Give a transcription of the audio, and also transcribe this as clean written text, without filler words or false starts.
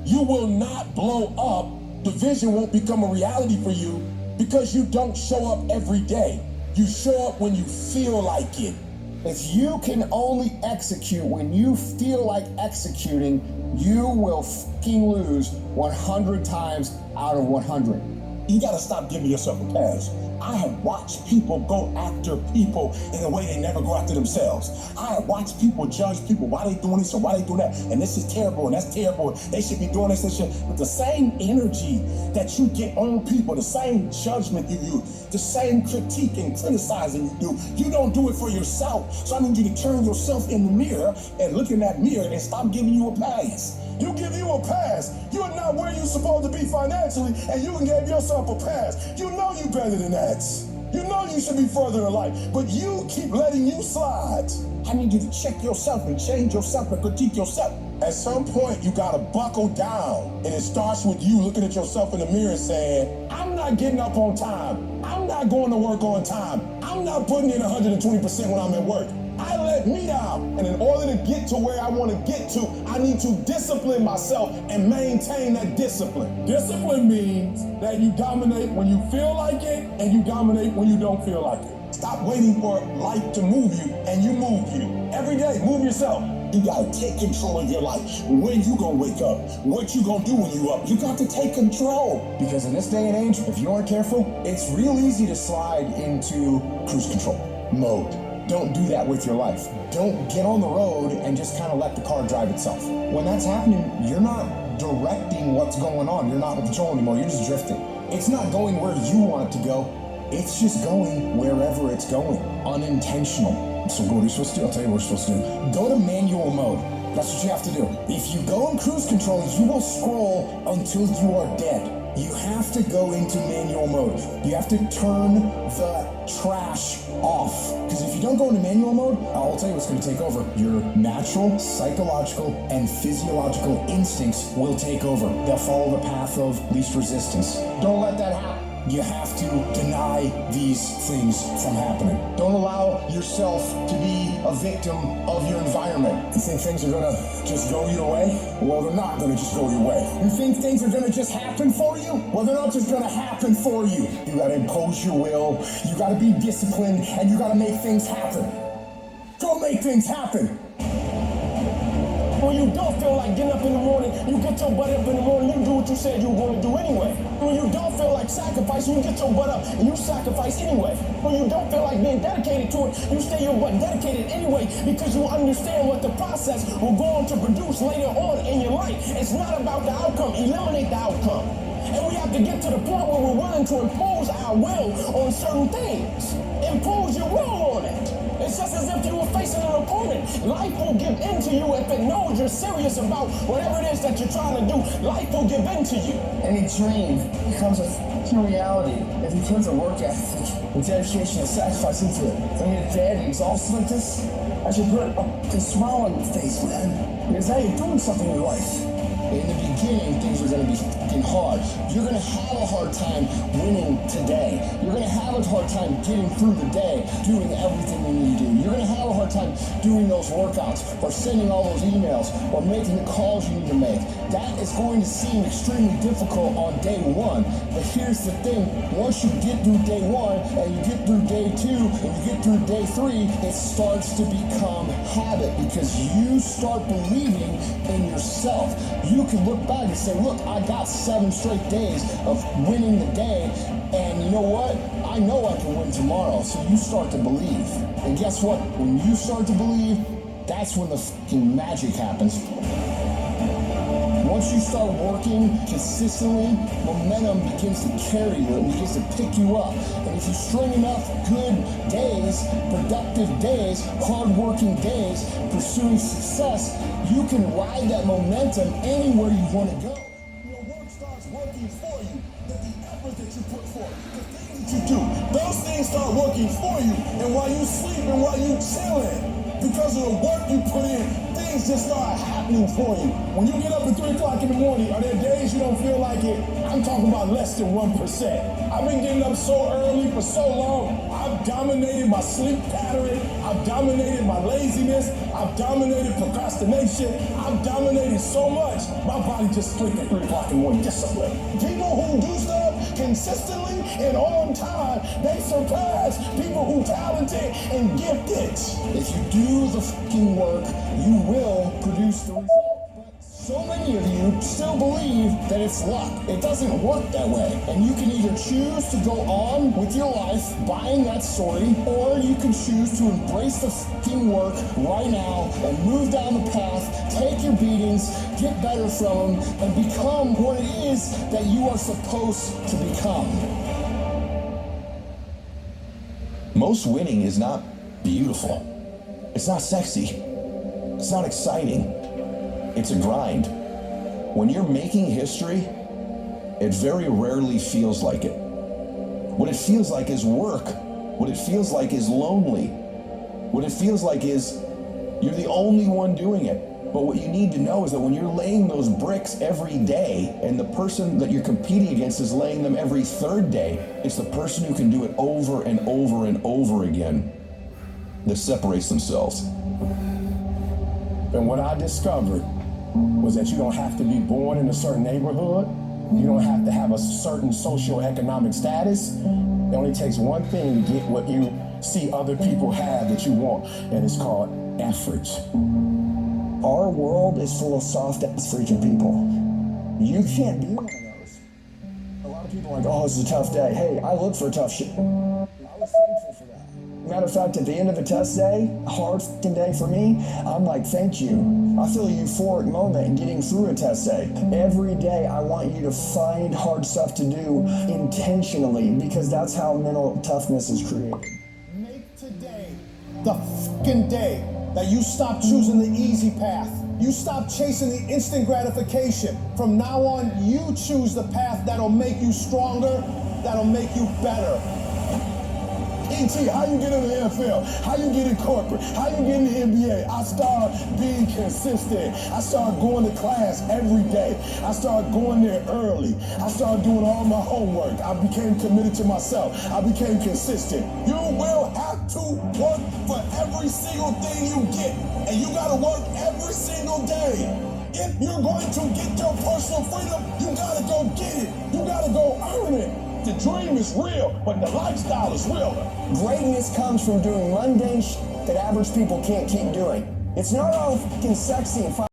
you will not blow up. The vision won't become a reality for you because you don't show up every day. You show up when you feel like it. If you can only execute when you feel like executing, you will fucking lose 100 times out of 100. You gotta stop giving yourself a pass. I have watched people go after people in a way they never go after themselves. I have watched people judge people, why they doing this or why they doing that, and this is terrible and that's terrible, they should be doing this and shit. But the same energy that you get on people, the same judgment you use, the same critique and criticizing you don't do it for yourself. So I need you to turn yourself in the mirror and look in that mirror and stop giving you a pass. You give you a pass. You're not where you're supposed to be financially, and you can give yourself a pass. You know you better than that. You know you should be further in life, but you keep letting you slide. I need you to check yourself and change yourself and critique yourself. At some point, you gotta buckle down, and it starts with you looking at yourself in the mirror and saying, I'm not getting up on time. I'm not going to work on time. I'm not putting in 120% when I'm at work. I let me down, and in order to get to where I want to get to, I need to discipline myself and maintain that discipline. Discipline means that you dominate when you feel like it, and you dominate when you don't feel like it. Stop waiting for life to move you, and you move you. Every day, move yourself. You gotta take control of your life. When you gonna wake up? What you gonna do when you up? You got to take control. Because in this day and age, if you aren't careful, it's real easy to slide into cruise control mode. Don't do that with your life. Don't get on the road and just kind of let the car drive itself. When that's happening, you're not directing what's going on. You're not in control anymore. You're just drifting. It's not going where you want it to go. It's just going wherever it's going. Unintentional. So what are you supposed to do? I'll tell you what you're supposed to do. Go to manual mode. That's what you have to do. If you go in cruise control, you will scroll until you are dead. You have to go into manual mode. You have to turn the trash off. Because if you don't go into manual mode, I'll tell you what's going to take over. Your natural, psychological, and physiological instincts will take over. They'll follow the path of least resistance. Don't let that happen. You have to deny these things from happening. Don't allow yourself to be a victim of your environment. You think things are gonna just go your way? Well, they're not gonna just go your way. You think things are gonna just happen for you? Well, they're not just gonna happen for you. You gotta impose your will, you gotta be disciplined, and you gotta make things happen. Go make things happen. When you don't feel like getting up in the morning, you get your butt up in the morning, you do what you said you were going to do anyway. When you don't feel like sacrificing, you get your butt up and you sacrifice anyway. When you don't feel like being dedicated to it, you stay your butt dedicated anyway because you understand what the process will go on to produce later on in your life. It's not about the outcome. Eliminate the outcome. And we have to get to the point where we're willing to impose our will on certain things. Impose your will on it. It's just as if you were facing an opponent. Life will give in to you if it knows you're serious about whatever it is that you're trying to do. Life will give in to you. Any dream becomes a reality if you put the work ethic and dedication and sacrifice into it. When you're dead and exhausted like this, I should put a smile on your face, man. Because now you're doing something in your life. In the beginning, things are going to be fucking hard. You're going to have a hard time winning today. You're going to have a hard time getting through the day, doing everything you need to do. You're going to have a hard time doing those workouts or sending all those emails or making the calls you need to make. That is going to seem extremely difficult on day one. But here's the thing. Once you get through day one and you get through day two and you get through day three, it starts to become habit because you start believing in yourself. You can look back and say, look, I got 7 straight days of winning the day, and you know what? I know I can win tomorrow, so you start to believe. And guess what? When you start to believe, that's when the fucking magic happens. Once you start working consistently, momentum begins to carry you and begins to pick you up. And if you string enough good days, productive days, hard-working days, pursuing success, you can ride that momentum anywhere you want to go. Your work starts working for you. The effort that you put forth, the things that you do, those things start working for you. And while you sleep and while you chilling, because of the work you put in, things just start happening for you. When you get up at 3 o'clock in the morning, are there days you you don't feel like it, I'm talking about less than 1%. I've been getting up so early for so long. I've dominated my sleep pattern. I've dominated my laziness. I've dominated procrastination. I've dominated so much. My body just clicked at 3 o'clock in the morning. Discipline. People who do stuff consistently and on time, they surpass people who talented and gifted. If you do the fucking work, you will produce the result. But so many of you still believe that it's luck. It doesn't work that way. And you can either choose to go on with your life buying that story, or you can choose to embrace the fucking work right now and move down the path, take your beatings, get better from them, and become what it is that you are supposed to become. Most winning is not beautiful. It's not sexy. It's not exciting. It's a grind. When you're making history, it very rarely feels like it. What it feels like is work. What it feels like is lonely. What it feels like is you're the only one doing it. But what you need to know is that when you're laying those bricks every day and the person that you're competing against is laying them every third day, it's the person who can do it over and over and over again that separates themselves. And what I discovered was that you don't have to be born in a certain neighborhood. You don't have to have a certain socioeconomic status. It only takes one thing to get what you see other people have that you want, and it's called effort. Our world is full of soft-ass freaking people. You can't be one of those. A lot of people are like, oh, this is a tough day. Hey, I look for tough shit. I was thankful for that. Matter of fact, at the end of a test day, a hard f***ing day for me, I'm like, thank you. I feel a euphoric moment in getting through a test day. Every day, I want you to find hard stuff to do intentionally, because that's how mental toughness is created. Make today the fucking day that you stop choosing the easy path. You stop chasing the instant gratification. From now on, you choose the path that'll make you stronger, that'll make you better. E.T., how you get in the NFL? How you get in corporate? How you get in the NBA? I started being consistent. I started going to class every day. I started going there early. I started doing all my homework. I became committed to myself. I became consistent. You will have to work for every single thing you get. And you gotta work every single day. If you're going to get your personal freedom, you gotta go get it. You gotta go earn it. The dream is real, but the lifestyle is realer. Greatness comes from doing mundane shit that average people can't keep doing. It's not all fucking sexy and fun.